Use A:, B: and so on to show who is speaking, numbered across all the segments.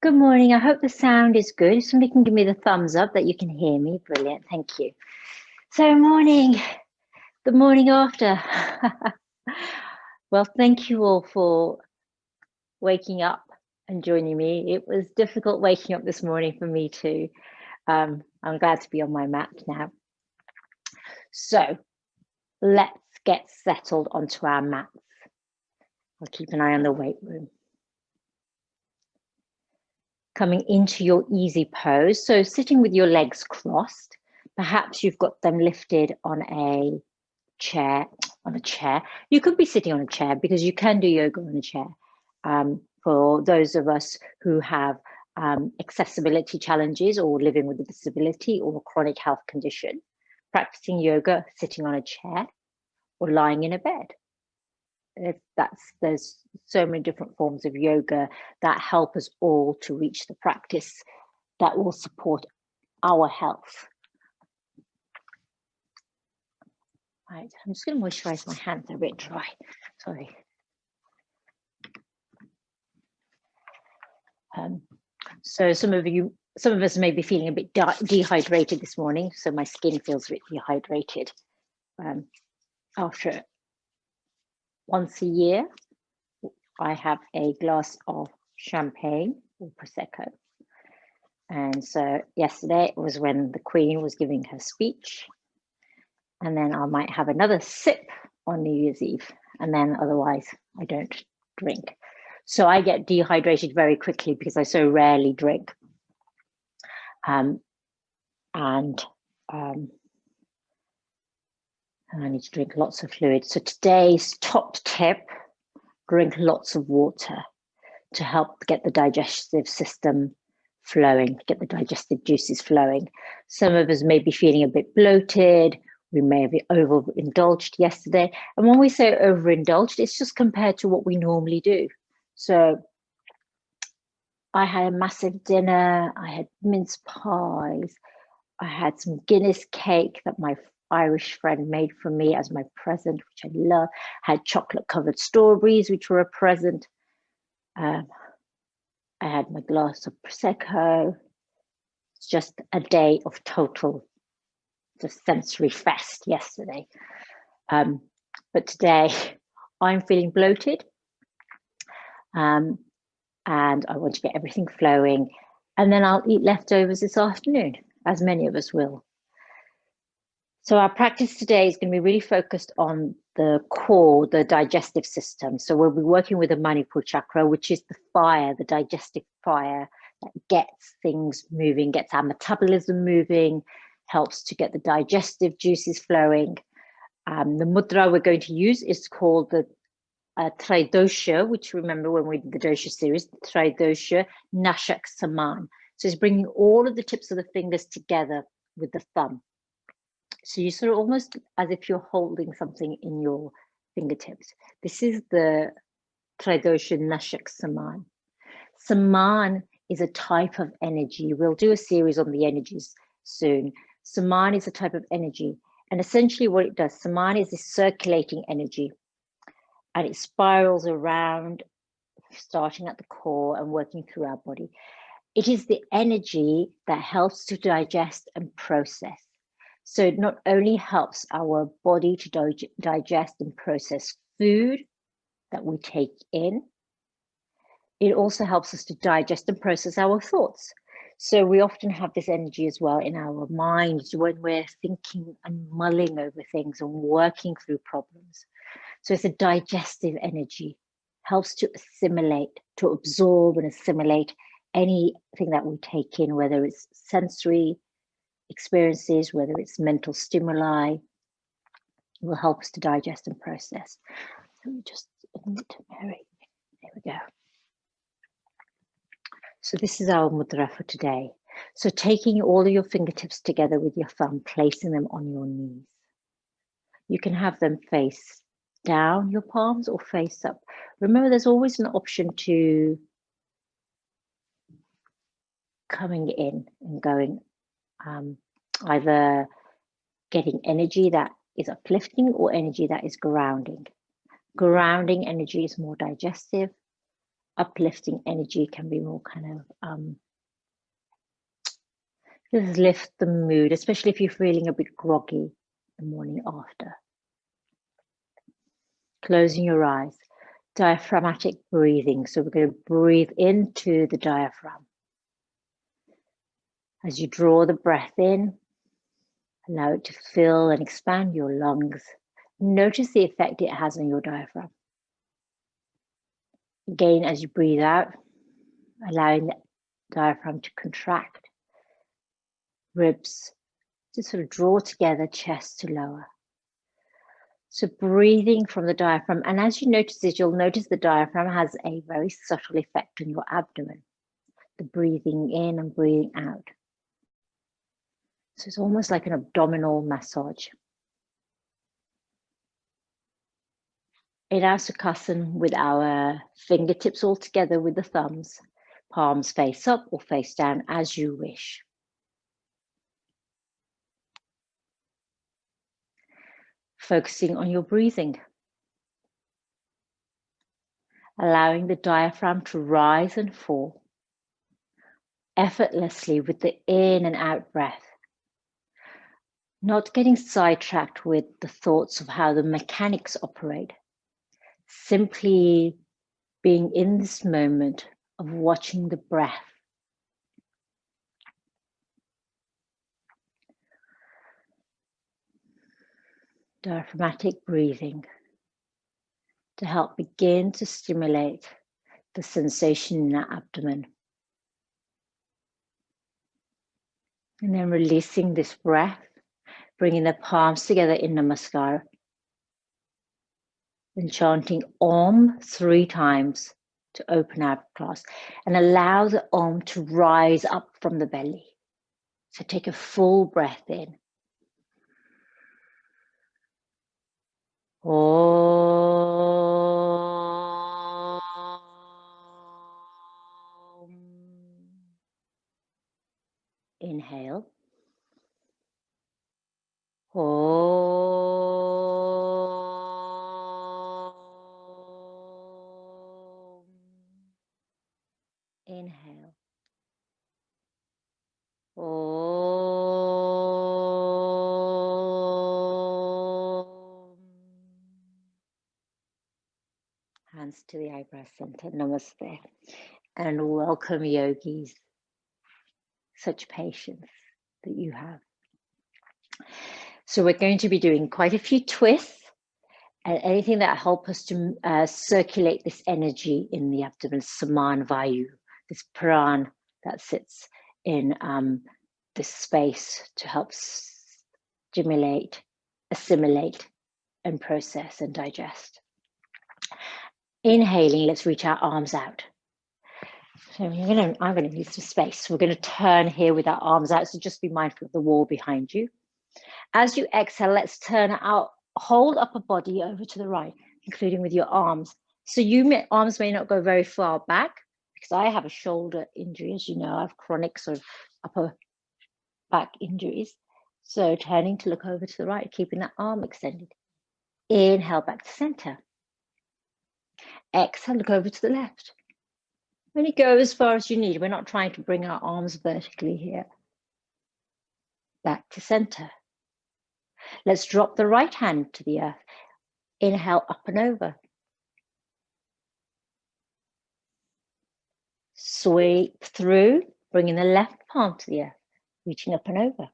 A: Good morning. I hope the sound is good. If somebody can give me the thumbs up that you can hear me. Brilliant. Thank you. So morning, the morning after. Well, thank you all for waking up and joining me. It was difficult waking up this morning for me too. I'm glad to be on my mat now. So let's get settled onto our mats. I'll keep an eye on the weight room. Coming into your easy pose. So sitting with your legs crossed, perhaps you've got them lifted on a chair. You could be sitting on a chair because you can do yoga on a chair. For those of us who have accessibility challenges or living with a disability or a chronic health condition, practicing yoga sitting on a chair or lying in a bed. There's so many different forms of yoga that help us all to reach the practice that will support our health. Right, I'm just going to moisturize my hands, they're a bit dry. Sorry. So some of us may be feeling a bit dehydrated this morning. So my skin feels a bit dehydrated. After once a year, I have a glass of champagne or Prosecco. And so yesterday was when the Queen was giving her speech. And then I might have another sip on New Year's Eve. And then otherwise I don't drink. So I get dehydrated very quickly because I so rarely drink. And I need to drink lots of fluid. So today's top tip, drink lots of water to help get the digestive system flowing, get the digestive juices flowing. Some of us may be feeling a bit bloated. We may have overindulged yesterday. And when we say overindulged, it's just compared to what we normally do. So I had a massive dinner. I had mince pies. I had some Guinness cake that my Irish friend made for me as my present, which I love. I had chocolate covered strawberries, which were a present. I had my glass of Prosecco. It's just a day of total just sensory fest yesterday. But today I'm feeling bloated. And I want to get everything flowing. And then I'll eat leftovers this afternoon, as many of us will. So our practice today is going to be really focused on the core, the digestive system. So we'll be working with the Manipur chakra, which is the fire, the digestive fire that gets things moving, gets our metabolism moving, helps to get the digestive juices flowing. The mudra we're going to use is called the Tridosha, which remember when we did the dosha series, Tridosha Nashaak Samaan. So it's bringing all of the tips of the fingers together with the thumb. So you sort of almost as if you're holding something in your fingertips. This is the Tridosha Nashaak Samaan. Samaan is a type of energy. We'll do a series on the energies soon. Samaan is a type of energy. And essentially what it does, Samaan is this circulating energy. And it spirals around, starting at the core and working through our body. It is the energy that helps to digest and process. So it not only helps our body to digest and process food that we take in, it also helps us to digest and process our thoughts. So we often have this energy as well in our minds when we're thinking and mulling over things and working through problems. So it's a digestive energy, helps to assimilate, to absorb and assimilate anything that we take in, whether it's sensory experiences, whether it's mental stimuli. It will help us to digest and process. So we just admit to Mary. There we go. So this is our mudra for today. So taking all of your fingertips together with your thumb, placing them on your knees. You can have them face down your palms or face up. Remember, there's always an option to coming in and going, either getting energy that is uplifting or energy that is grounding. Grounding energy is more digestive. uplifting energy can be more kind of just lift the mood, especially if you're feeling a bit groggy the morning after. Closing your eyes. Diaphragmatic breathing. So we're going to breathe into the diaphragm. As you draw the breath in, allow it to fill and expand your lungs. Notice the effect it has on your diaphragm. Again, as you breathe out, allowing the diaphragm to contract. Ribs to sort of draw together, chest to lower. So breathing from the diaphragm, and as you notice this, you'll notice the diaphragm has a very subtle effect on your abdomen. The breathing in and breathing out. So it's almost like an abdominal massage. In our Sukhasana, with our fingertips all together with the thumbs, palms face up or face down as you wish. Focusing on your breathing. Allowing the diaphragm to rise and fall effortlessly with the in and out breath. Not getting sidetracked with the thoughts of how the mechanics operate. Simply being in this moment of watching the breath. Diaphragmatic breathing to help begin to stimulate the sensation in our abdomen. And then releasing this breath, bringing the palms together in Namaskar. And chanting Om 3 times to open our class. And allow the Om to rise up from the belly. So take a full breath in. Om. Inhale. Om. Inhale. Om. Hands to the eyebrow center. Namaste. And welcome, yogis. Such patience that you have. So we're going to be doing quite a few twists and anything that help us to circulate this energy in the abdomen, Samaan Vayu, this pran that sits in this space to help stimulate, assimilate, and process and digest. Inhaling, let's reach our arms out. So I'm going to use some space. We're going to turn here with our arms out, so just be mindful of the wall behind you. As you exhale, let's turn our whole upper body over to the right, including with your arms. So arms may not go very far back, because I have a shoulder injury, as you know. I have chronic sort of upper back injuries. So turning to look over to the right, keeping that arm extended. Inhale back to center. Exhale, look over to the left. Only go as far as you need. We're not trying to bring our arms vertically here. Back to center. Let's drop the right hand to the earth. Inhale up and over. Sweep through, bringing the left palm to the earth, reaching up and over.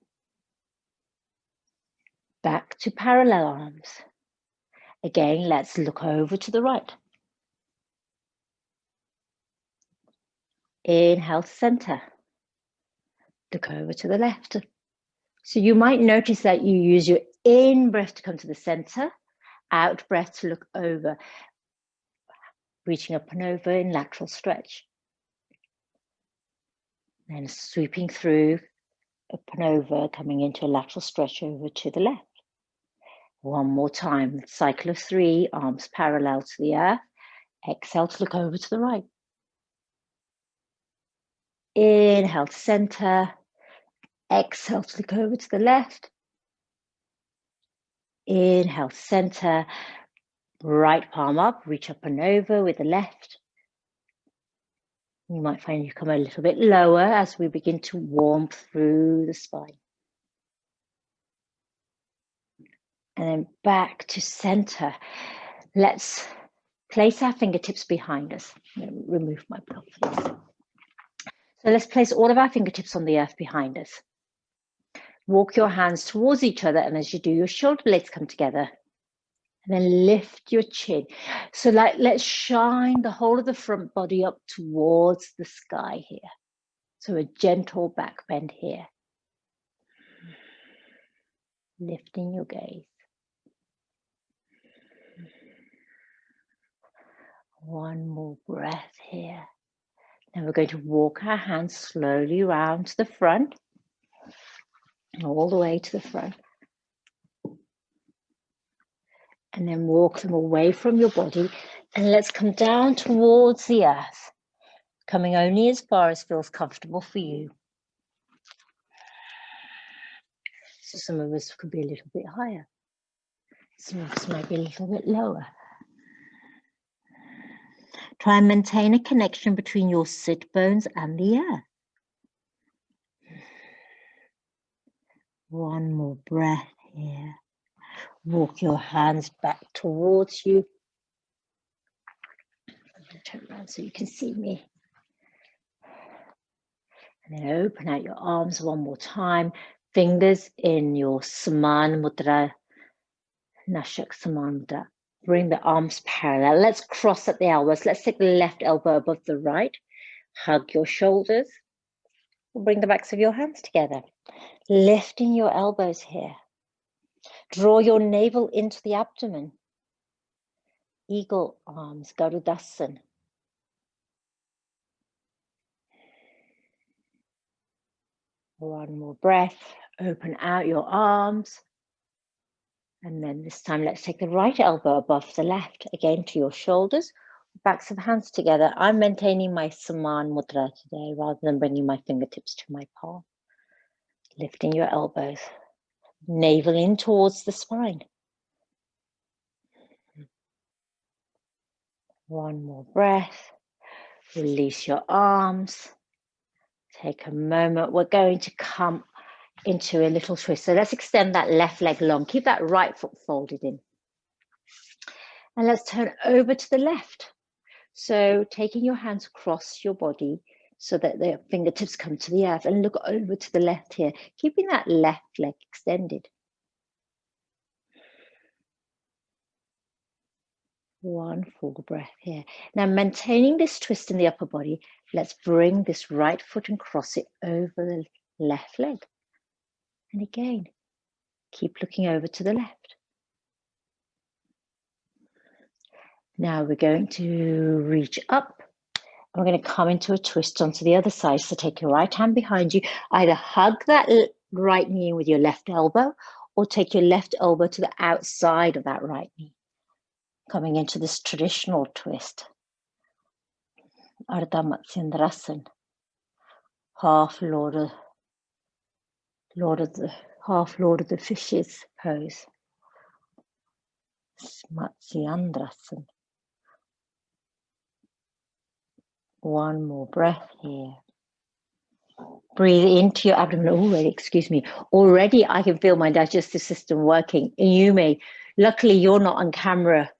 A: Back to parallel arms. Again, let's look over to the right. Inhale to center. Look over to the left. So you might notice that you use your in breath to come to the center, out breath to look over, reaching up and over in lateral stretch. Then sweeping through, up and over, coming into a lateral stretch over to the left. One more time, cycle of 3, arms parallel to the earth. Exhale to look over to the right. Inhale to center. Exhale to look over to the left. Inhale to center. Right palm up, reach up and over with the left. You might find you come a little bit lower as we begin to warm through the spine. And then back to center. Let's place our fingertips behind us. I'm going to remove my belt, please. So let's place all of our fingertips on the earth behind us. Walk your hands towards each other, and as you do, your shoulder blades come together. And then lift your chin. So let's shine the whole of the front body up towards the sky here. So a gentle back bend here. Lifting your gaze. One more breath here. Then we're going to walk our hands slowly round to the front. All the way to the front. And then walk them away from your body. And let's come down towards the earth. Coming only as far as feels comfortable for you. So some of us could be a little bit higher. Some of us might be a little bit lower. Try and maintain a connection between your sit bones and the earth. One more breath here. Walk your hands back towards you. I'm going to turn around so you can see me. And then open out your arms one more time. Fingers in your Samaan Mudra, Nashaak Samaan Mudra. Bring the arms parallel. Let's cross at the elbows. Let's take the left elbow above the right. Hug your shoulders. Bring the backs of your hands together. Lifting your elbows here. Draw your navel into the abdomen. Eagle arms, Garudasana. One more breath. Open out your arms. And then this time, let's take the right elbow above the left, again to your shoulders, backs of hands together. I'm maintaining my Samaan Mudra today rather than bringing my fingertips to my palm. Lifting your elbows, navel in towards the spine. One more breath. Release your arms. Take a moment. We're going to come into a little twist. So let's extend that left leg long. Keep that right foot folded in. And let's turn over to the left. So taking your hands across your body so that the fingertips come to the earth, and look over to the left here, keeping that left leg extended. One full breath here. Now maintaining this twist in the upper body, let's bring this right foot and cross it over the left leg. And again, keep looking over to the left. Now we're going to reach up. We're going to come into a twist onto the other side. So take your right hand behind you. Either hug that right knee with your left elbow, or take your left elbow to the outside of that right knee. Coming into this traditional twist. Ardha Matsyendrasana. Half Lord of the Fishes pose. Matsyendrasana. One more breath here. Breathe into your abdomen. Oh, excuse me. Already I can feel my digestive system working. Luckily you're not on camera.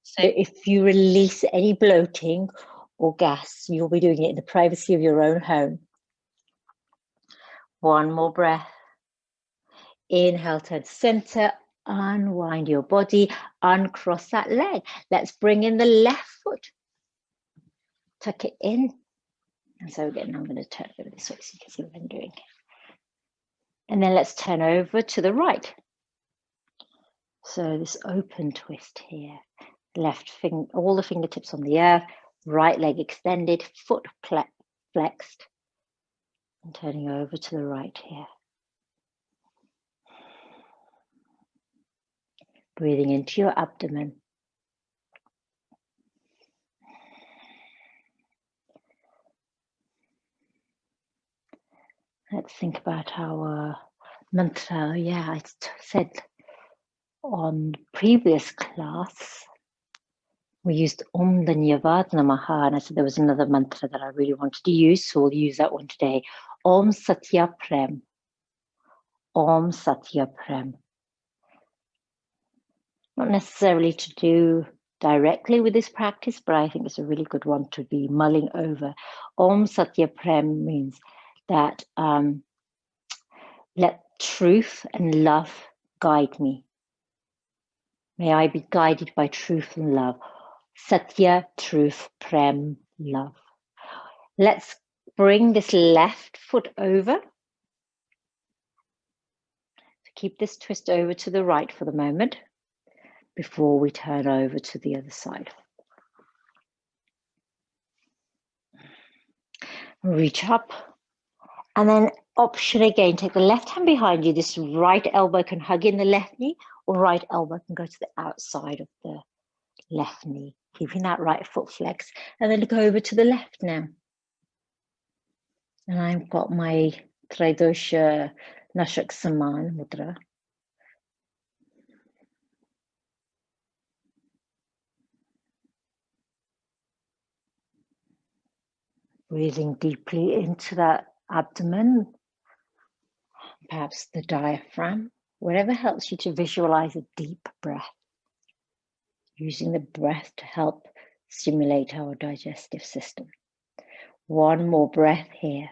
A: So if you release any bloating or gas, you'll be doing it in the privacy of your own home. One more breath. Inhale, turn to center. Unwind your body. Uncross that leg. Let's bring in the left foot. Tuck it in. And so again, I'm going to turn over this way so you can see what I'm doing. And then let's turn over to the right. So this open twist here. Left finger, all the fingertips on the earth. Right leg extended, foot flexed. And turning over to the right here. Breathing into your abdomen. Let's think about our mantra. Yeah, I said on previous class, We used Om Dhanyavad Namaha, and I said there was another mantra that I really wanted to use, so we'll use that one today. Om Satya Prem. Om Satya Prem. Not necessarily to do directly with this practice, but I think it's a really good one to be mulling over. Om Satya Prem means that let truth and love guide me. May I be guided by truth and love. Satya, truth, Prem, love. Let's bring this left foot over. Keep this twist over to the right for the moment before we turn over to the other side. Reach up, and then option again, take the left hand behind you. This right elbow can hug in the left knee, or right elbow can go to the outside of the left knee, keeping that right foot flexed. And then look over to the left now. And I've got my Tridosha Nashaak Samaan Mudra. Breathing deeply into that abdomen, perhaps the diaphragm, whatever helps you to visualize a deep breath. Using the breath to help stimulate our digestive system. One more breath here.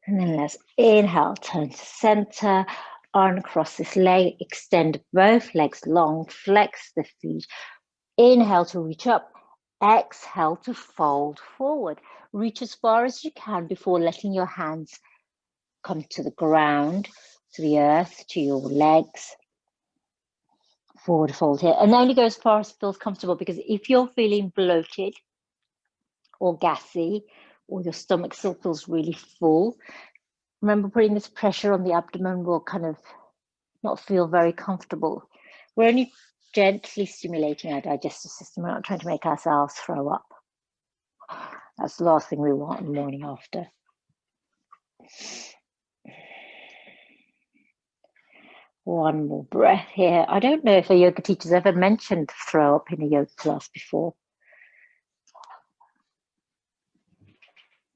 A: And then let's inhale, turn to center, uncross this leg, extend both legs long, flex the feet. Inhale to reach up, exhale to fold forward. Reach as far as you can before letting your hands come to the ground, to the earth, to your legs. Forward fold here, and only go as far as feels comfortable, because if you're feeling bloated or gassy, or your stomach still feels really full, remember putting this pressure on the abdomen will kind of not feel very comfortable. We're only gently stimulating our digestive system. We're not trying to make ourselves throw up. That's the last thing we want in the morning after. One more breath here. I don't know if a yoga teacher's ever mentioned throw up in a yoga class before.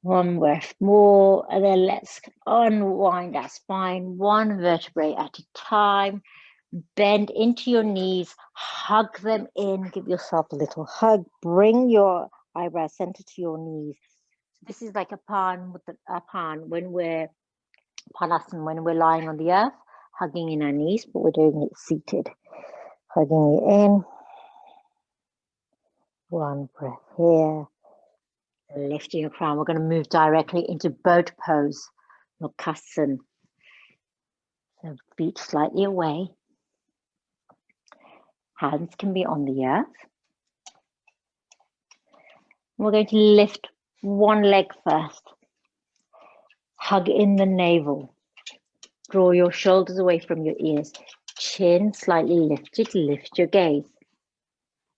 A: One breath more, and then let's unwind our spine, one vertebrae at a time. Bend into your knees, hug them in, give yourself a little hug, bring your eyebrow center to your knees. This is like a pan when we're panasana, when we're lying on the earth, hugging in our knees, but we're doing it seated. Hugging it in. One breath here. Lifting your crown. We're going to move directly into boat pose, Lokasana. So feet slightly away. Hands can be on the earth. We're going to lift one leg first. Hug in the navel. Draw your shoulders away from your ears. Chin slightly lifted. Lift your gaze.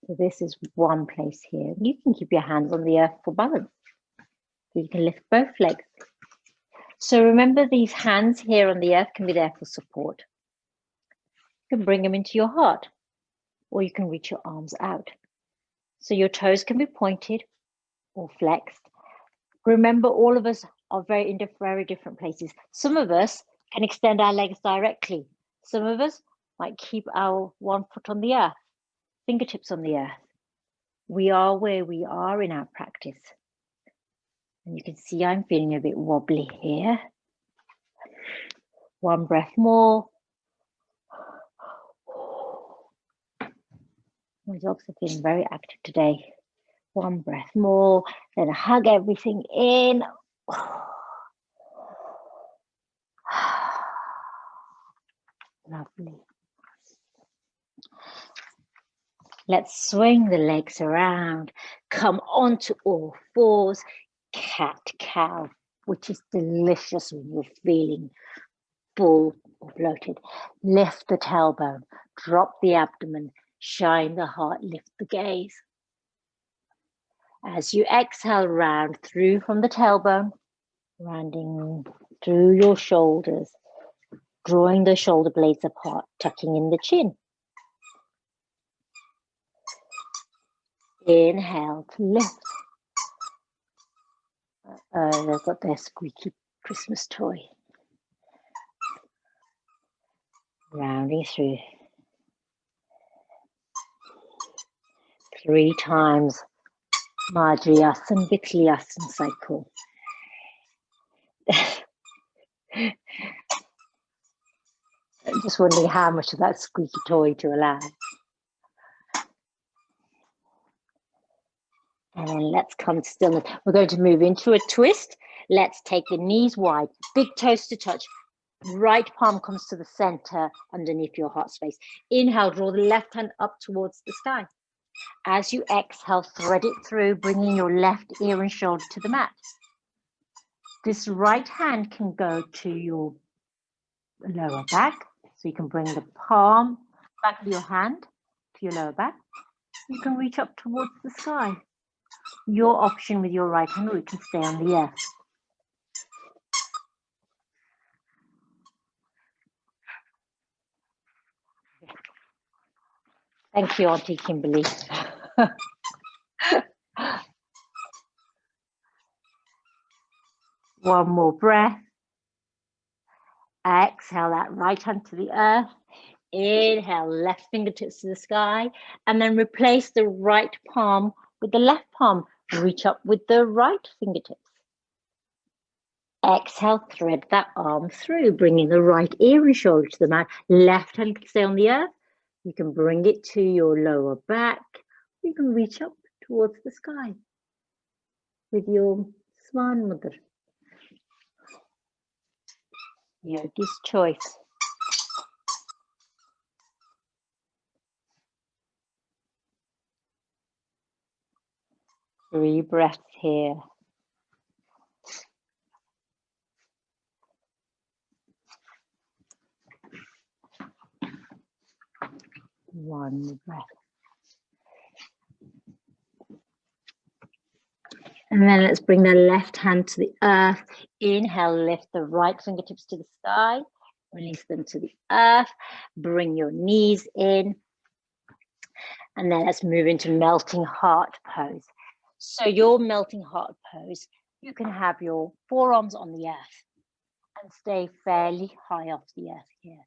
A: So this is one place here. You can keep your hands on the earth for balance. So you can lift both legs. So remember, these hands here on the earth can be there for support. You can bring them into your heart, or you can reach your arms out. So your toes can be pointed or flexed. Remember, all of us are in very different places. Some of us can extend our legs directly. Some of us might keep our one foot on the earth, fingertips on the earth. We are where we are in our practice. And you can see I'm feeling a bit wobbly here. One breath more. My dogs are feeling very active today. One breath more, then hug everything in. Lovely. Let's swing the legs around. Come onto all fours. Cat-cow, which is delicious when you're feeling full or bloated. Lift the tailbone. Drop the abdomen. Shine the heart. Lift the gaze. As you exhale, round through from the tailbone, rounding through your shoulders, drawing the shoulder blades apart, tucking in the chin. Inhale to lift. They've got their squeaky Christmas toy. Rounding through. 3 times Madhyasan Vikliyasan cycle. I'm just wondering how much of that squeaky toy to allow. And then let's come to stillness. We're going to move into a twist. Let's take the knees wide, big toes to touch. Right palm comes to the center underneath your heart space. Inhale, draw the left hand up towards the sky. As you exhale, thread it through, bringing your left ear and shoulder to the mat. This right hand can go to your lower back. So you can bring the palm back of your hand to your lower back. You can reach up towards the sky. Your option with your right hand, or you can stay on the earth. Thank you, Auntie Kimberly. One more breath. Exhale that right hand to the earth. Inhale, left fingertips to the sky. And then replace the right palm with the left palm. Reach up with the right fingertips. Exhale, thread that arm through, bringing the right ear and shoulder to the mat. Left hand can stay on the earth. You can bring it to your lower back. You can reach up towards the sky with your Samaan Mudra. Yogi's choice. Three breaths here. One breath. And then let's bring the left hand to the earth. Inhale, lift the right fingertips to the sky. Release them to the earth. Bring your knees in. And then let's move into melting heart pose. So your melting heart pose, you can have your forearms on the earth and stay fairly high off the earth here.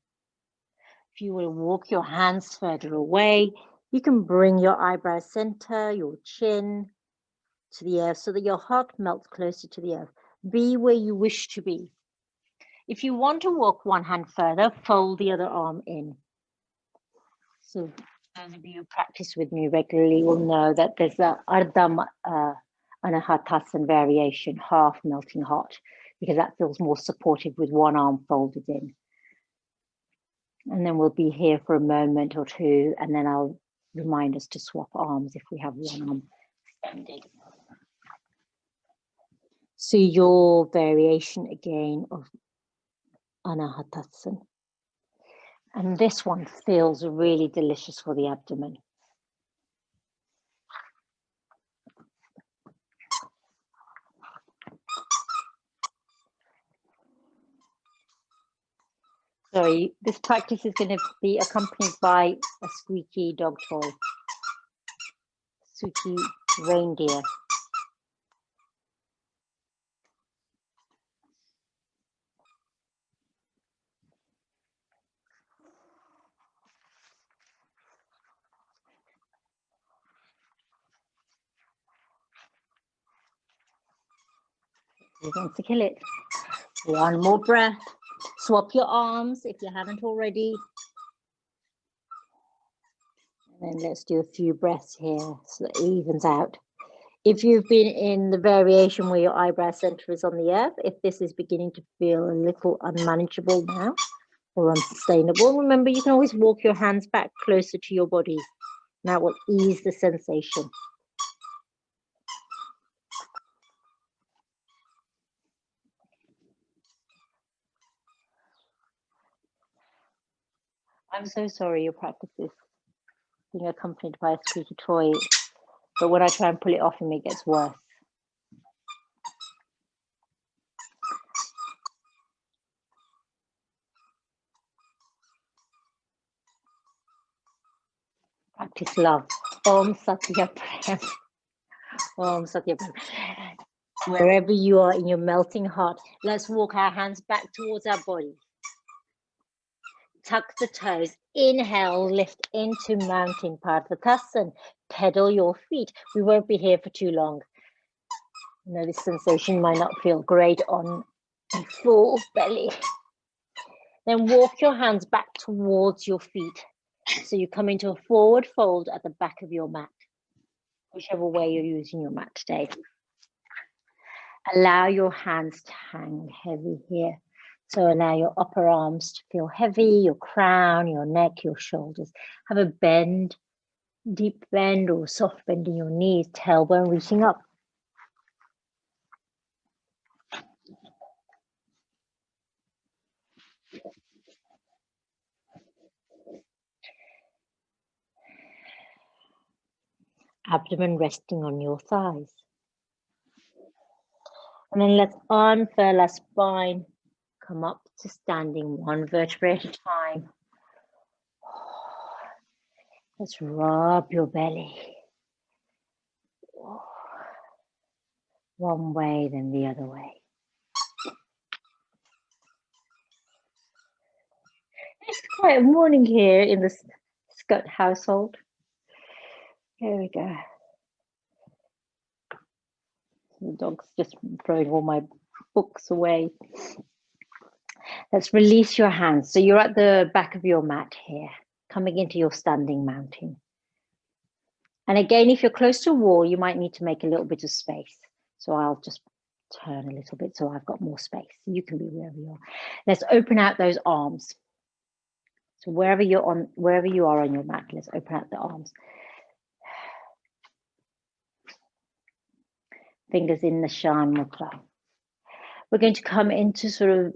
A: If you will walk your hands further away, you can bring your eyebrow center, your chin to the earth so that your heart melts closer to the earth. Be where you wish to be. If you want to walk one hand further, fold the other arm in. So those of you who practice with me regularly will know that there's a Ardha Anahatasan variation, half melting heart, because that feels more supportive with one arm folded in. And then we'll be here for a moment or two, and then I'll remind us to swap arms if we have one arm extended. So your variation again of Anahatasan. And this one feels really delicious for the abdomen. Sorry, this practice is going to be accompanied by a squeaky dog toy. Squeaky reindeer. You're going to kill it. One more breath. Swap your arms if you haven't already. And then let's do a few breaths here so that it evens out. If you've been in the variation where your eyebrow center is on the earth, if this is beginning to feel a little unmanageable now or unsustainable, remember you can always walk your hands back closer to your body. That will ease the sensation. I'm so sorry your practice is being accompanied by a squeaky toy, but when I try and pull it off him, it gets worse. Practice love. Om Satya Prem. Om Satya Prem. Wherever you are in your melting heart, let's walk our hands back towards our body. Tuck the toes. Inhale, lift into mountain Padmatasana. Pedal your feet. We won't be here for too long. You know, this sensation might not feel great on a full belly. Then walk your hands back towards your feet. So you come into a forward fold at the back of your mat, whichever way you're using your mat today. Allow your hands to hang heavy here. So allow your upper arms to feel heavy, your crown, your neck, your shoulders. Have a bend, deep bend or soft bend in your knees, tailbone reaching up. Abdomen resting on your thighs. And then let's unfurl our spine. Come up to standing, one vertebra at a time. Let's rub your belly. One way, then the other way. It's quite a morning here in the Scott household. Here we go. The dog's just throwing all my books away. Let's release your hands. So you're at the back of your mat here, coming into your standing mountain. And again, if you're close to a wall, you might need to make a little bit of space. So I'll just turn a little bit so I've got more space. You can be wherever you are. Let's open out those arms. So wherever you are on your mat, let's open out the arms. Fingers in the Samaan Mudra. We're going to come into sort of,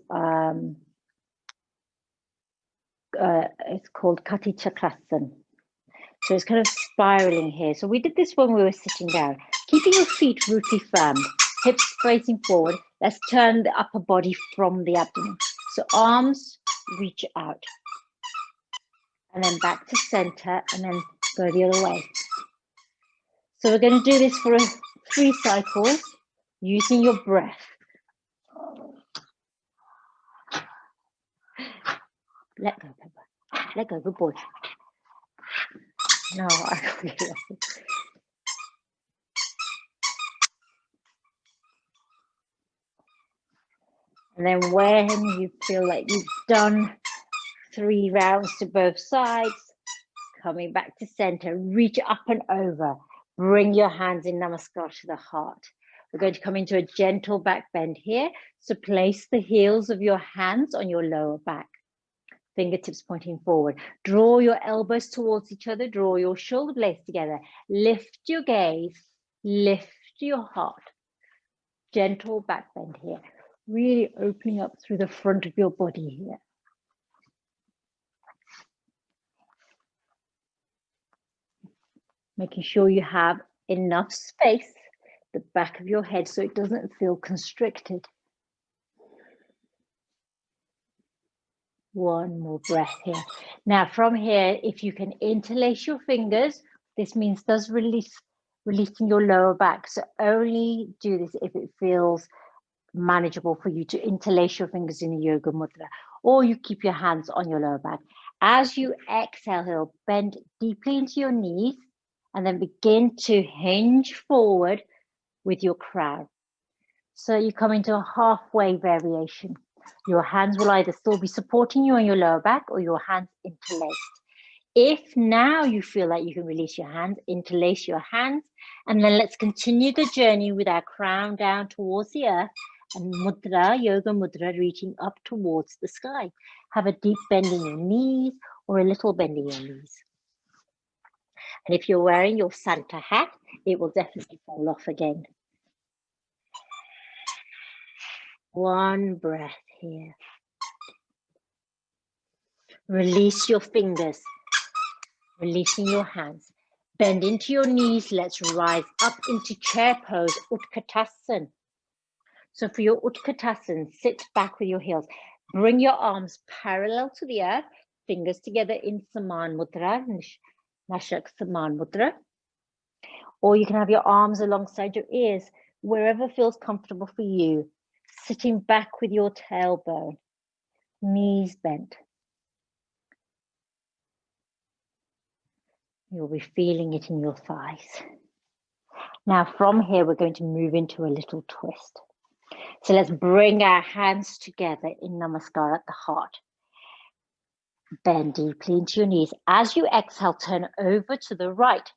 A: it's called Kati Chakrasana. So it's kind of spiraling here. So we did this when we were sitting down. Keeping your feet rooty firm, hips facing forward. Let's turn the upper body from the abdomen. So arms reach out. And then back to center and then go the other way. So we're going to do this for 3 cycles using your breath. Let go, Pepper. Let go, good boy. No, I really love it. And then when you feel like you've done 3 rounds to both sides, coming back to center, reach up and over. Bring your hands in Namaskar to the heart. We're going to come into a gentle back bend here. So place the heels of your hands on your lower back. Fingertips pointing forward. Draw your elbows towards each other. Draw your shoulder blades together. Lift your gaze. Lift your heart. Gentle back bend here. Really opening up through the front of your body here. Making sure you have enough space at the back of your head so it doesn't feel constricted. One more breath here. Now from here, if you can interlace your fingers, this means releasing your lower back. So only do this if it feels manageable for you to interlace your fingers in a yoga mudra, or you keep your hands on your lower back. As you exhale, bend deeply into your knees and then begin to hinge forward with your crown. So you come into a halfway variation. Your hands will either still be supporting you on your lower back or your hands interlaced. If now you feel like you can release your hands, interlace your hands, and then let's continue the journey with our crown down towards the earth and mudra, yoga mudra, reaching up towards the sky. Have a deep bend in your knees or a little bend in your knees. And if you're wearing your Santa hat, it will definitely fall off again. One breath here. Release your fingers, releasing your hands. Bend into your knees. Let's rise up into chair pose, Utkatasana. So for your Utkatasana, sit back with your heels. Bring your arms parallel to the earth, fingers together in Samaan Mudra, Nashaak Samaan Mudra. Or you can have your arms alongside your ears, wherever feels comfortable for you. Sitting back with your tailbone, knees bent. You'll be feeling it in your thighs. Now from here, we're going to move into a little twist. So let's bring our hands together in Namaskar at the heart. Bend deeply into your knees. As you exhale, turn over to the right.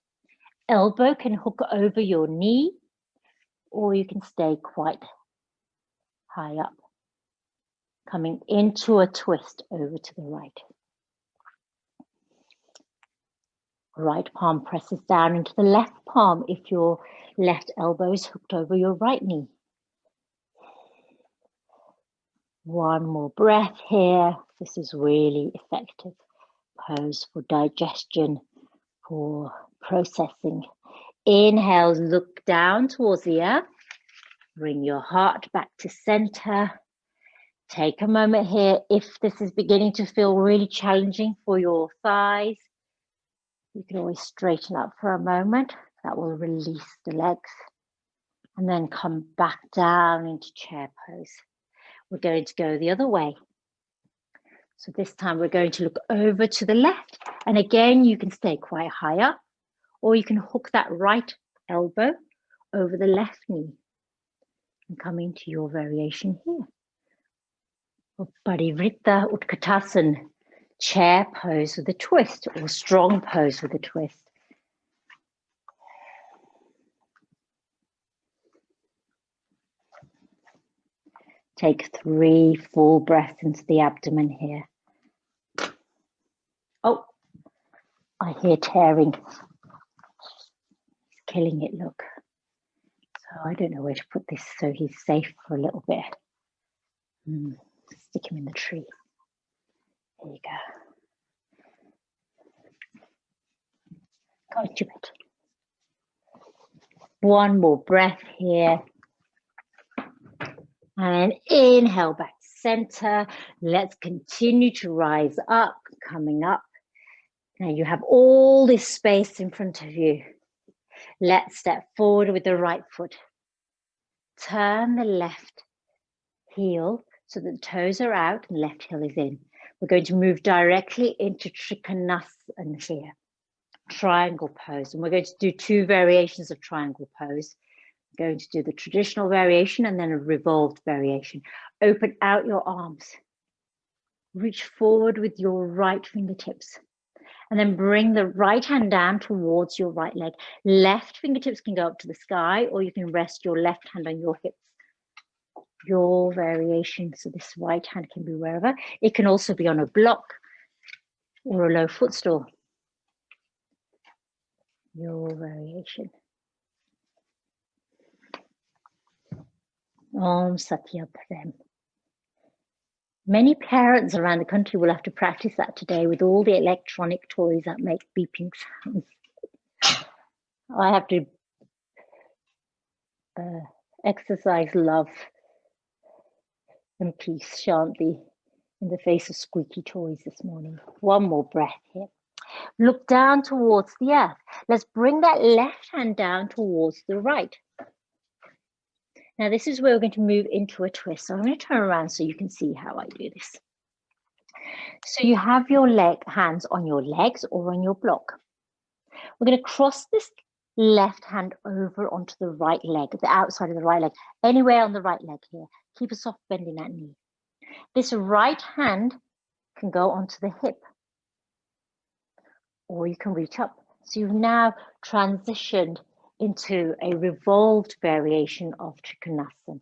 A: Elbow can hook over your knee, or you can stay quite high up. Coming into a twist over to the right. Right palm presses down into the left palm if your left elbow is hooked over your right knee. One more breath here. This is really effective pose for digestion, for processing. Inhale, look down towards the earth. Bring your heart back to center. Take a moment here. If this is beginning to feel really challenging for your thighs, you can always straighten up for a moment. That will release the legs. And then come back down into chair pose. We're going to go the other way. So this time we're going to look over to the left. And again, you can stay quite high up, or you can hook that right elbow over the left knee and come into your variation here. Parivritta Utkatasana, chair pose with a twist, or strong pose with a twist. Take 3 full breaths into the abdomen here. Oh, I hear tearing. He's killing it, look. So I don't know where to put this so he's safe for a little bit. Stick him in the tree. There you go. Got you bit. One more breath here. And inhale back to center. Let's continue to rise up, coming up. Now you have all this space in front of you. Let's step forward with the right foot. Turn the left heel so that the toes are out and left heel is in. We're going to move directly into Trikonasana here. Triangle pose. And we're going to do 2 variations of triangle pose. We're going to do the traditional variation and then a revolved variation. Open out your arms. Reach forward with your right fingertips. And then bring the right hand down towards your right leg. Left fingertips can go up to the sky, or you can rest your left hand on your hips. Your variation. So this right hand can be wherever. It can also be on a block or a low footstool. Your variation. Om Satya Prem. Many parents around the country will have to practice that today with all the electronic toys that make beeping sounds. I have to exercise love and peace, Shanti, in the face of squeaky toys this morning. One more breath here. Look down towards the earth. Let's bring that left hand down towards the right. Now this is where we're going to move into a twist. So I'm going to turn around so you can see how I do this. So you have your hands on your legs or on your block. We're going to cross this left hand over onto the right leg, the outside of the right leg, anywhere on the right leg here. Keep a soft bend in that knee. This right hand can go onto the hip, or you can reach up. So you've now transitioned into a revolved variation of Trikonasana.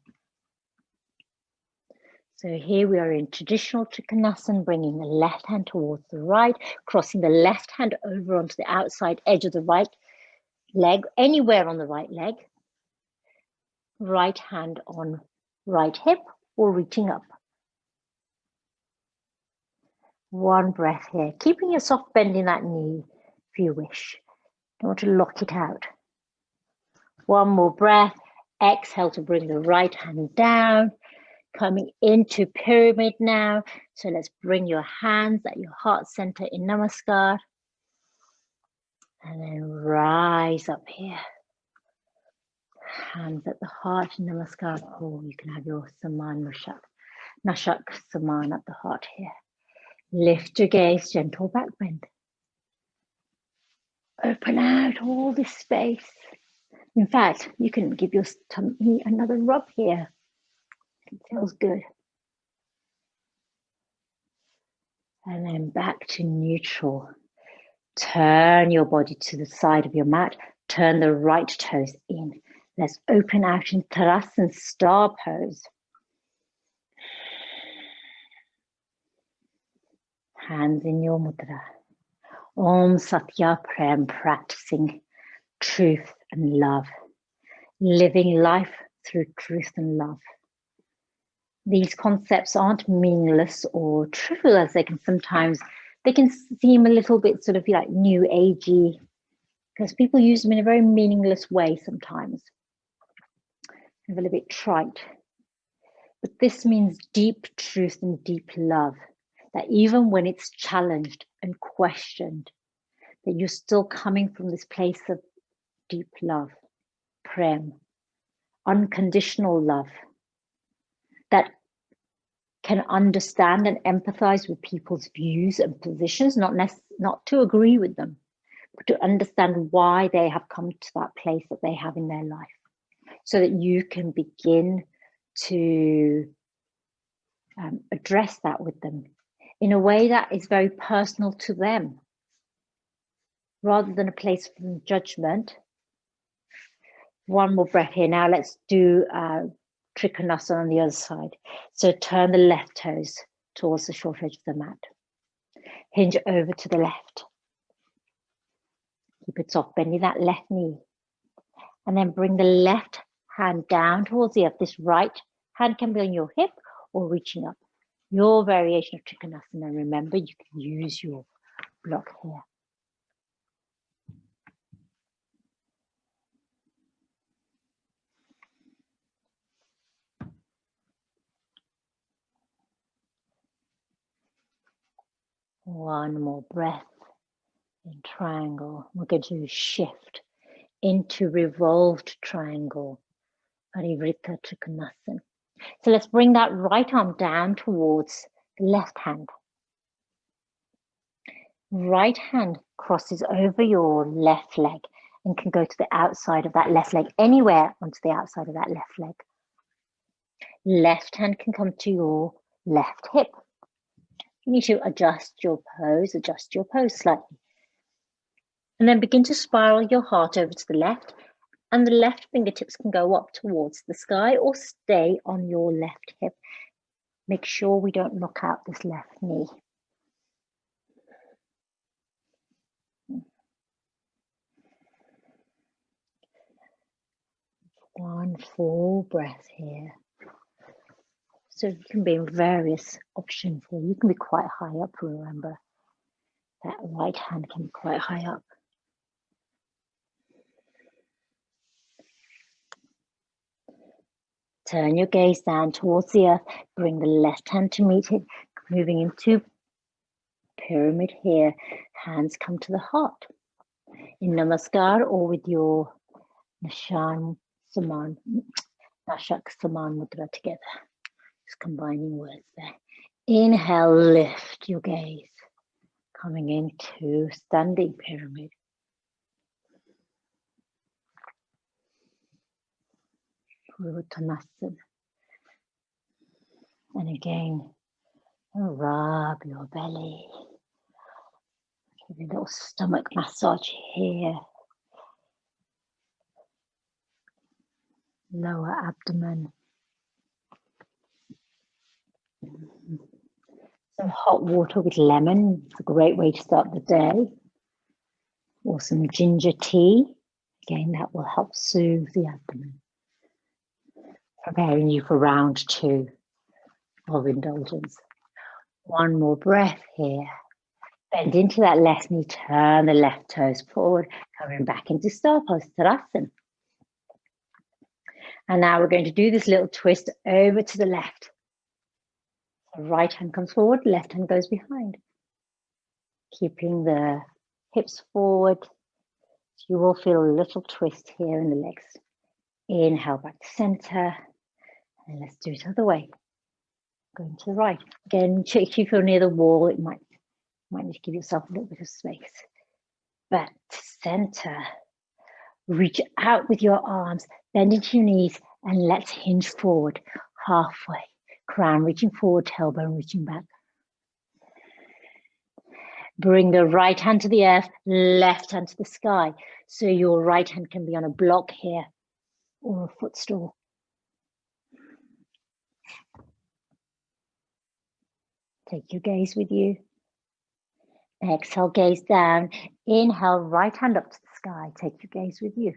A: So here we are in traditional Trikonasana, bringing the left hand towards the right, crossing the left hand over onto the outside edge of the right leg, anywhere on the right leg. Right hand on right hip or reaching up. One breath here, keeping a soft bend in that knee if you wish. Don't want to lock it out. One more breath. Exhale to bring the right hand down. Coming into pyramid now. So let's bring your hands at your heart center in Namaskar. And then rise up here. Hands at the heart, Namaskar. Or you can have your Samaan Nashaak Samaan at the heart here. Lift your gaze, gentle back bend. Open out all this space. In fact, you can give your tummy another rub here. It feels good. And then back to neutral. Turn your body to the side of your mat. Turn the right toes in. Let's open out in Tadasana star pose. Hands in your mudra. Om Satya Prem, practicing truth and love. Living life through truth and love. These concepts aren't meaningless or trivial as they can sometimes, they can seem a little bit sort of like new agey because people use them in a very meaningless way sometimes. A little bit trite. But this means deep truth and deep love, that even when it's challenged and questioned, that you're still coming from this place of deep love, prem, unconditional love, that can understand and empathize with people's views and positions, not to agree with them, but to understand why they have come to that place that they have in their life, so that you can begin to address that with them in a way that is very personal to them, rather than a place of judgment. One more breath here. Now let's do Trikonasana on the other side. So turn the left toes towards the short edge of the mat. Hinge over to the left. Keep it soft, bending that left knee. And then bring the left hand down towards the other. This right hand can be on your hip or reaching up. Your variation of Trikonasana. Remember, you can use your block here. One more breath in triangle. We're going to shift into revolved triangle, Parivrtta Trikonasana. So let's bring that right arm down towards the left hand. Right hand crosses over your left leg and can go to the outside of that left leg, anywhere onto the outside of that left leg. Left hand can come to your left hip. You need to adjust your pose slightly. And then begin to spiral your heart over to the left, and the left fingertips can go up towards the sky or stay on your left hip. Make sure we don't knock out this left knee. One full breath here. So you can be in various options here. You can be quite high up, remember. That right hand can be quite high up. Turn your gaze down towards the earth. Bring the left hand to meet it. Moving into pyramid here. Hands come to the heart. In Namaskar or with your Nashaak Samaan Mudra together. Just combining words there. Inhale, lift your gaze. Coming into standing pyramid. Uttanasana. And again, rub your belly. Give you a little stomach massage here. Lower abdomen. Some hot water with lemon. It's a great way to start the day. Or some ginger tea. Again, that will help soothe the abdomen. Preparing you for round 2 of indulgence. One more breath here. Bend into that left knee, turn the left toes forward, coming back into star pose, Tadasana. And now we're going to do this little twist over to the left. So right hand comes forward, left hand goes behind. Keeping the hips forward. You will feel a little twist here in the legs. Inhale back to center. And let's do it the other way. Going to the right. Again, check if you feel near the wall. It might need to give yourself a little bit of space. Back to center. Reach out with your arms, bend into your knees, and let's hinge forward halfway. Crown reaching forward, tailbone reaching back. Bring the right hand to the earth, left hand to the sky. So your right hand can be on a block here or a footstool. Take your gaze with you. Exhale, gaze down. Inhale, right hand up to the sky. Take your gaze with you.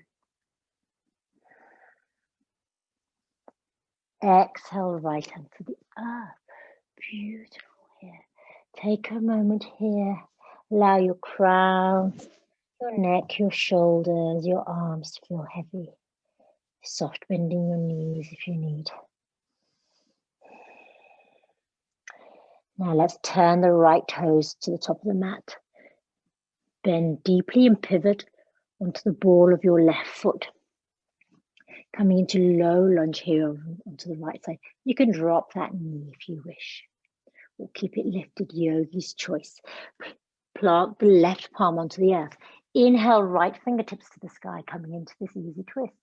A: Exhale, right hand to the earth. Beautiful here. Take a moment here. Allow your crown, your neck, your shoulders, your arms to feel heavy. Soft bending your knees if you need. Now let's turn the right toes to the top of the mat. Bend deeply and pivot onto the ball of your left foot. Coming into low lunge here onto the right side. You can drop that knee if you wish, or keep it lifted, yogi's choice. Plant the left palm onto the earth. Inhale, right fingertips to the sky, coming into this easy twist.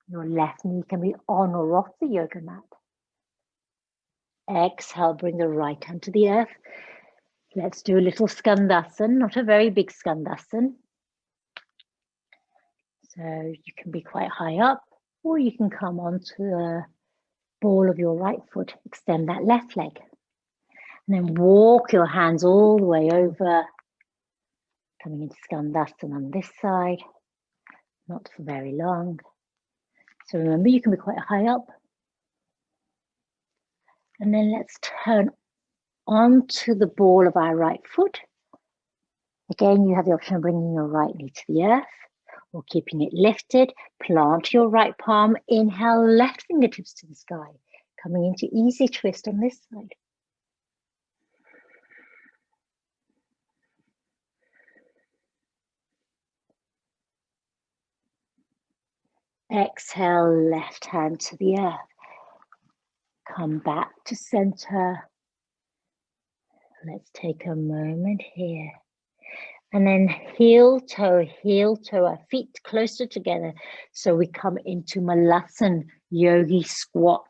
A: Your left knee can be on or off the yoga mat. Exhale, bring the right hand to the earth. Let's do a little skandasana, not a very big skandasana. So you can be quite high up, or you can come onto the ball of your right foot, extend that left leg. And then walk your hands all the way over, coming into skandasana on this side, not for very long. So remember, you can be quite high up. And then let's turn onto the ball of our right foot. Again, you have the option of bringing your right knee to the earth or keeping it lifted. Plant your right palm. Inhale, left fingertips to the sky. Coming into easy twist on this side. Exhale, left hand to the earth. Come back to center. Let's take a moment here. And then heel toe, our feet closer together. So we come into Malasana, yogi squat.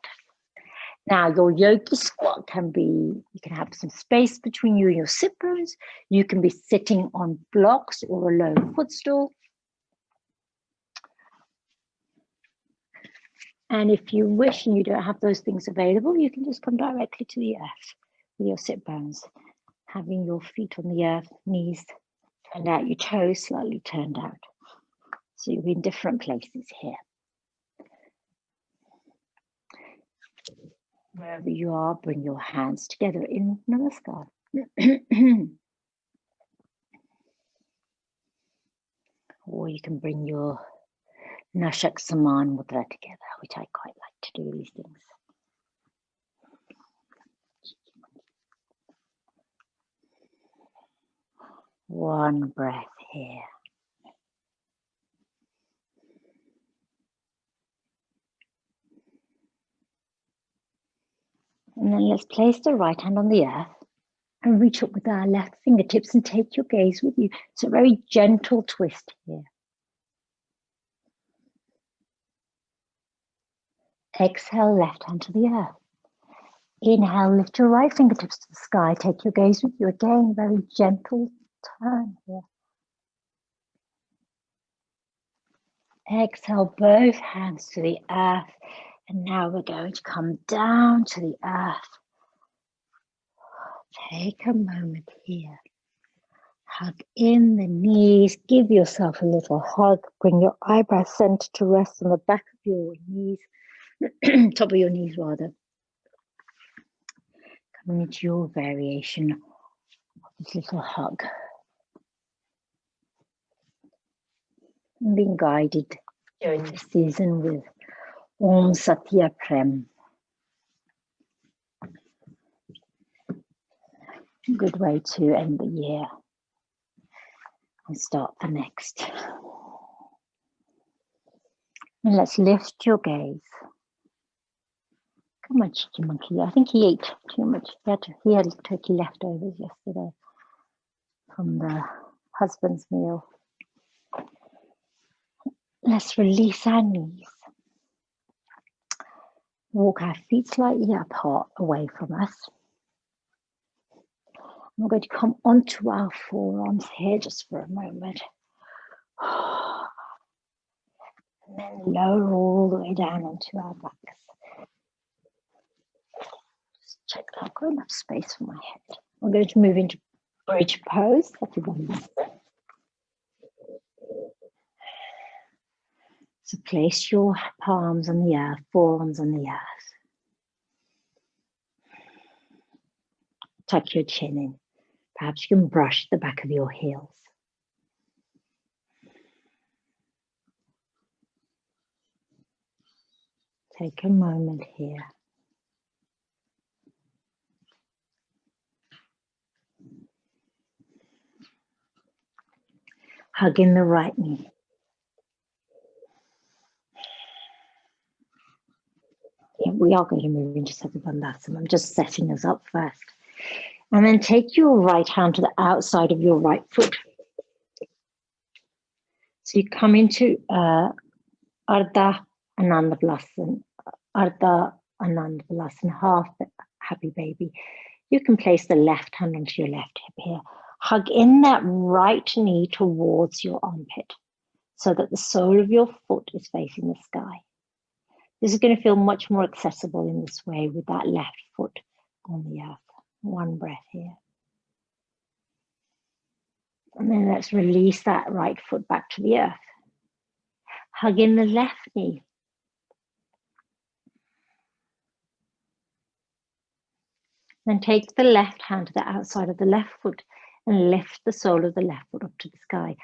A: Now your yogi squat can be, you can have some space between you and your sit bones. You can be sitting on blocks or a low footstool. And if you wish and you don't have those things available, you can just come directly to the earth with your sit bones, having your feet on the earth, knees turned out, your toes slightly turned out. So you'll be in different places here. Wherever you are, bring your hands together in Namaskar. Or you can bring your Nashaak Samaan Mudra together, which I quite like to do these things. One breath here. And then let's place the right hand on the earth and reach up with our left fingertips and take your gaze with you. It's a very gentle twist here. Exhale, left hand to the earth. Inhale, lift your right fingertips to the sky. Take your gaze with you. Again, very gentle turn here. Exhale, both hands to the earth. And now we're going to come down to the earth. Take a moment here. Hug in the knees. Give yourself a little hug. Bring your eyebrow center to rest on the back of your knees. Top of your knees, rather. Coming into your variation of this little hug. And being guided during this season with Om Satya Prem. Good way to end the year. And start the next. And let's lift your gaze. Come on, cheeky monkey. I think he ate too much. He had turkey leftovers yesterday from the husband's meal. Let's release our knees. Walk our feet slightly apart away from us. We're going to come onto our forearms here just for a moment. And then lower all the way down onto our backs. Just check that I've got enough space for my head. We're going to move into bridge pose. So place your palms on the earth, forearms on the earth. Tuck your chin in. Perhaps you can brush the back of your heels. Take a moment here. Hug in the right knee. Yeah, we are going to move into Bandhasana. I'm just setting us up first. And then take your right hand to the outside of your right foot. So you come into Ardha Anandapalasan, Ardha Anandapalasan, half happy baby. You can place the left hand onto your left hip here. Hug in that right knee towards your armpit so that the sole of your foot is facing the sky. This is going to feel much more accessible in this way with that left foot on the earth. One breath here. And then let's release that right foot back to the earth. Hug in the left knee. Then take the left hand to the outside of the left foot and lift the sole of the left foot up to the sky.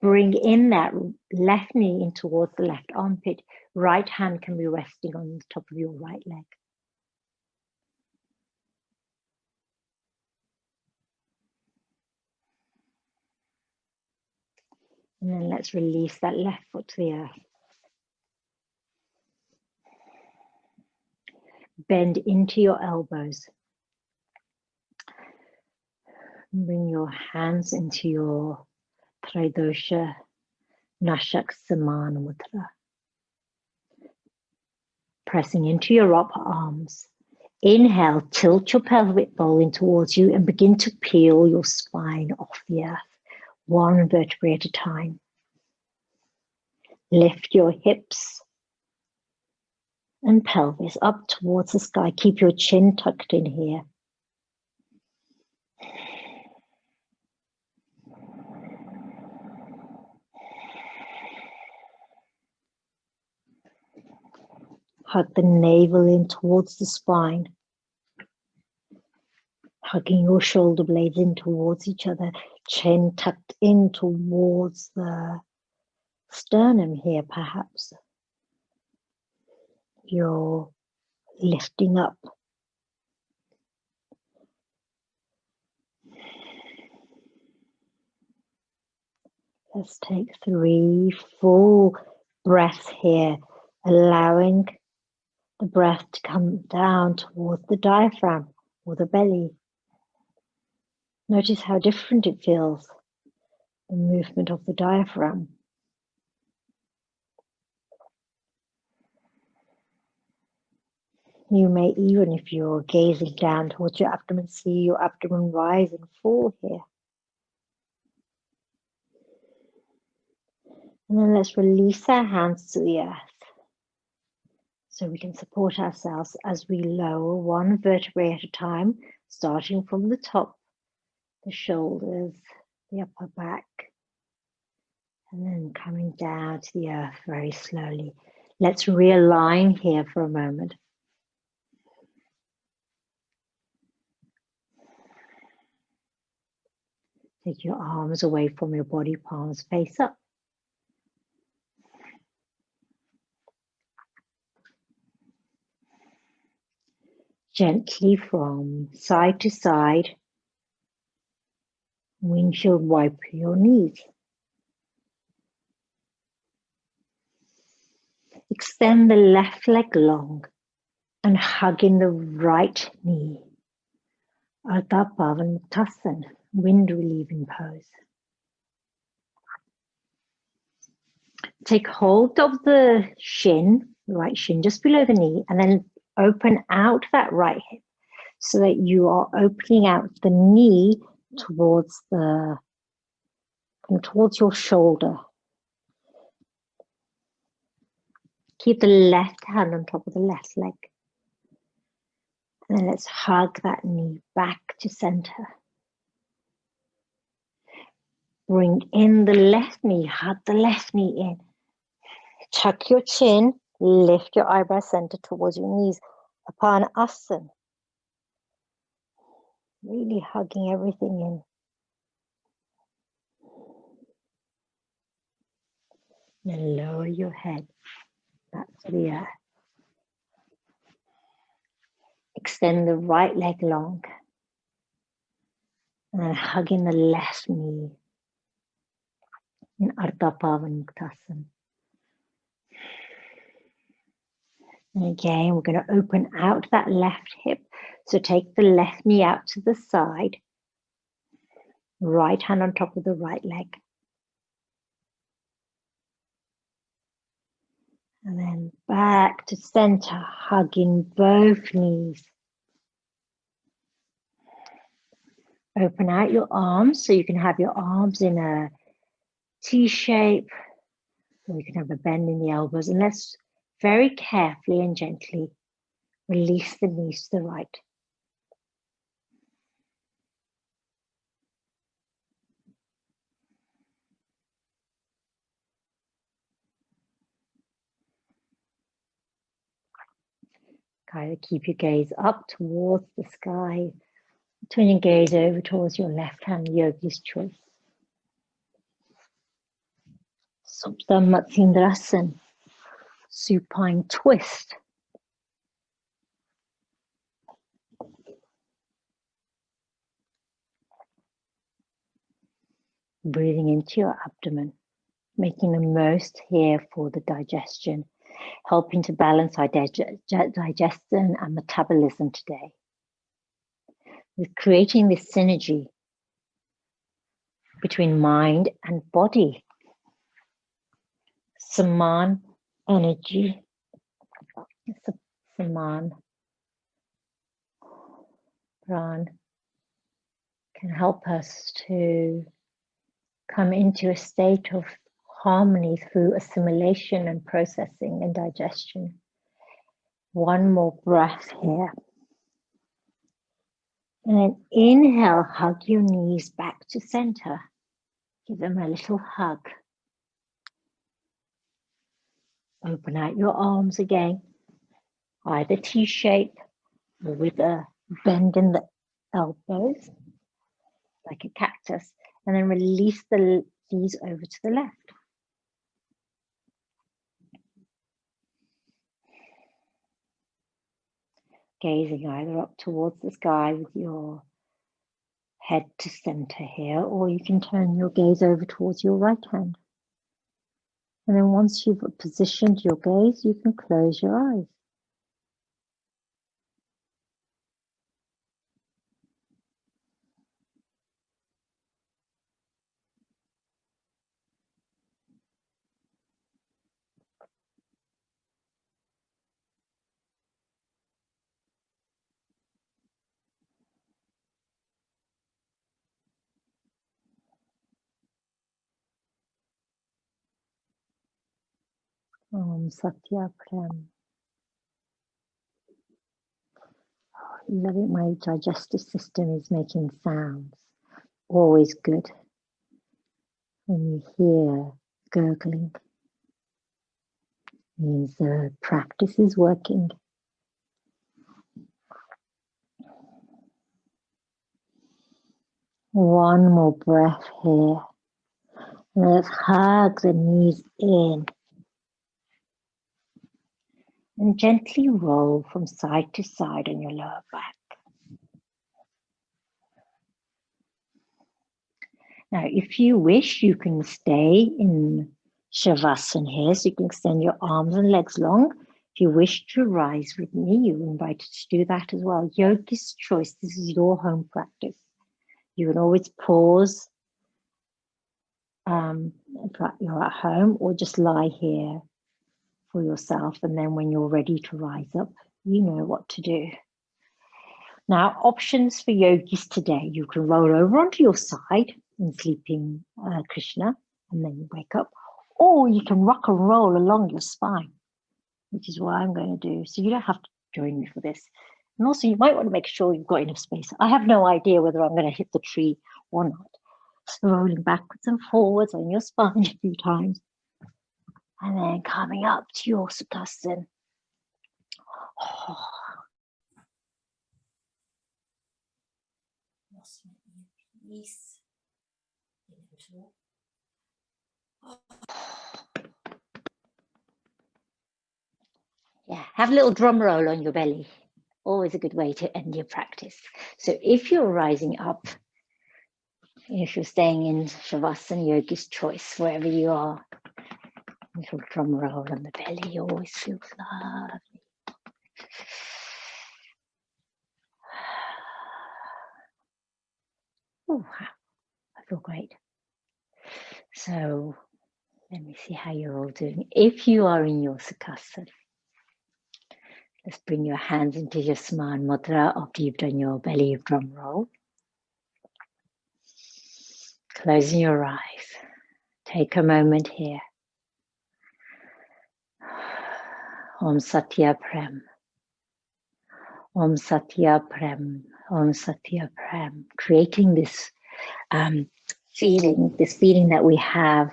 A: Bring in that left knee in towards the left armpit. Right hand can be resting on the top of your right leg. And then let's release that left foot to the earth. Bend into your elbows. Bring your hands into your Tridosha Nashaak Samaan Mudra. Pressing into your upper arms. Inhale, tilt your pelvic bowl in towards you and begin to peel your spine off the earth, one vertebrae at a time. Lift your hips and pelvis up towards the sky. Keep your chin tucked in here. Hug the navel in towards the spine. Hugging your shoulder blades in towards each other. Chin tucked in towards the sternum here, perhaps. You're lifting up. Let's take 3 full breaths here, allowing the breath to come down towards the diaphragm or the belly. Notice how different it feels, the movement of the diaphragm. You may even, if you're gazing down towards your abdomen, see your abdomen rise and fall here. And then let's release our hands to the earth so we can support ourselves as we lower one vertebrae at a time, starting from the top, the shoulders, the upper back, and then coming down to the earth very slowly. Let's realign here for a moment. Take your arms away from your body, palms face up. Gently from side to side, Windshield wipe your knees. Extend the left leg long and hug in the right knee. Ardha Pavan Muktasan, wind relieving pose. Take hold of the shin, right shin, just below the knee, and then open out that right hip so that you are opening out the knee towards your shoulder. Keep the left hand on top of the left leg. And then let's hug that knee back to center. Bring in the left knee, hug the left knee in. Tuck your chin, lift your eyebrow center towards your knees. Apana-asana. Really hugging everything in. Then lower your head back to the earth. Extend the right leg long. And then hugging the left knee in Ardha Pavan Muktasan. And again, we're going to open out that left hip. So take the left knee out to the side. Right hand on top of the right leg. And then back to center, hugging both knees. Open out your arms so you can have your arms in a T shape. Or you can have a bend in the elbows. And let's very carefully and gently release the knees to the right. Kind of keep your gaze up towards the sky. Turn your gaze over towards your left hand, yogi's choice. Supta Matsindrasana, supine twist. Breathing into your abdomen, making the most here for the digestion, helping to balance our digestion and metabolism today. With creating this synergy between mind and body. Samaan energy, Samaan Pran can help us to come into a state of harmony through assimilation and processing and digestion. One more breath here. And then inhale, hug your knees back to center. Give them a little hug. Open out your arms again, either T-shape or with a bend in the elbows, like a cactus, and then release the knees over to the left. Gazing either up towards the sky with your head to center here, or you can turn your gaze over towards your right hand. And then once you've positioned your gaze, you can close your eyes. Om Satya Prem. Love it, my digestive system is making sounds. Always good when you hear gurgling. Means the practice is working. One more breath here. And let's hug the knees in. And gently roll from side to side on your lower back. Now, if you wish, you can stay in Shavasana here, so you can extend your arms and legs long. If you wish to rise with me, you're invited to do that as well. Yogi's choice. This is your home practice. You can always pause if you're at home, or just lie here for yourself. And then when you're ready to rise up, you know what to do. Now, options for yogis today. You can roll over onto your side in sleeping Krishna, and then you wake up. Or you can rock and roll along your spine, which is what I'm going to do. So you don't have to join me for this. And also, you might want to make sure you've got enough space. I have no idea whether I'm going to hit the tree or not. So rolling backwards and forwards on your spine a few times. And then coming up to your Sukhasana. Oh. Peace. Yeah, have a little drum roll on your belly. Always a good way to end your practice. So if you're rising up, if you're staying in Shavasana, Yogi's choice, wherever you are, a little drum roll on the belly always feels lovely. Oh, I feel great. So let me see how you're all doing. If you are in your Sukhasana, let's bring your hands into your Samaan Mudra after you've done your belly drum roll. Closing your eyes. Take a moment here. Om Satya Prem. Om Satya Prem. Om Satya Prem. Creating this feeling that we have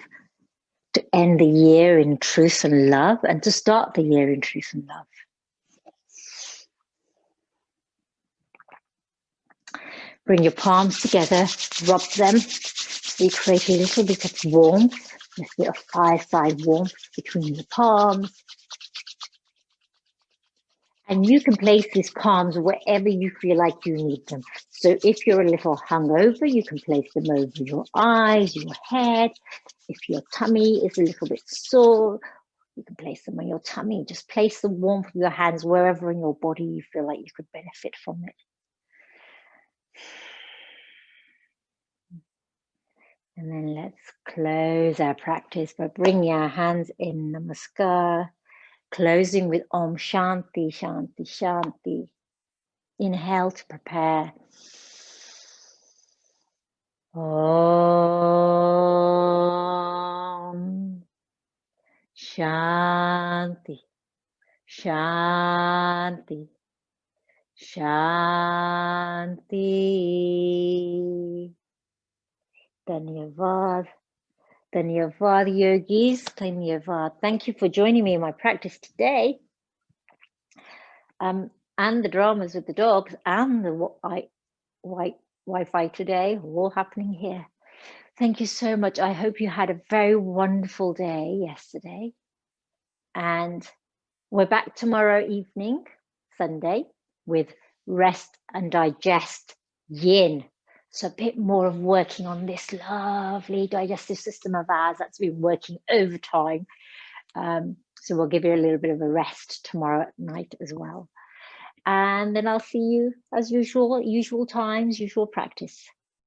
A: to end the year in truth and love, and to start the year in truth and love. Bring your palms together, rub them, so you create a little bit of warmth, a bit of fireside warmth between the palms. And you can place these palms wherever you feel like you need them. So if you're a little hungover, you can place them over your eyes, your head. If your tummy is a little bit sore, you can place them on your tummy. Just place the warmth of your hands wherever in your body you feel like you could benefit from it. And then let's close our practice by bringing our hands in Namaskar, closing with Om Shanti, Shanti, Shanti. Inhale to prepare. Om Shanti, Shanti, Shanti. Dhanyavad. Dhanyavad, yogis. Dhanyavad. Thank you for joining me in my practice today. And the dramas with the dogs and the white Wi-Fi today, all happening here. Thank you so much. I hope you had a very wonderful day yesterday. And we're back tomorrow evening, Sunday, with Rest and Digest Yin. So a bit more of working on this lovely digestive system of ours that's been working overtime. So we'll give you a little bit of a rest tomorrow at night as well. And then I'll see you as usual, usual times, usual practice.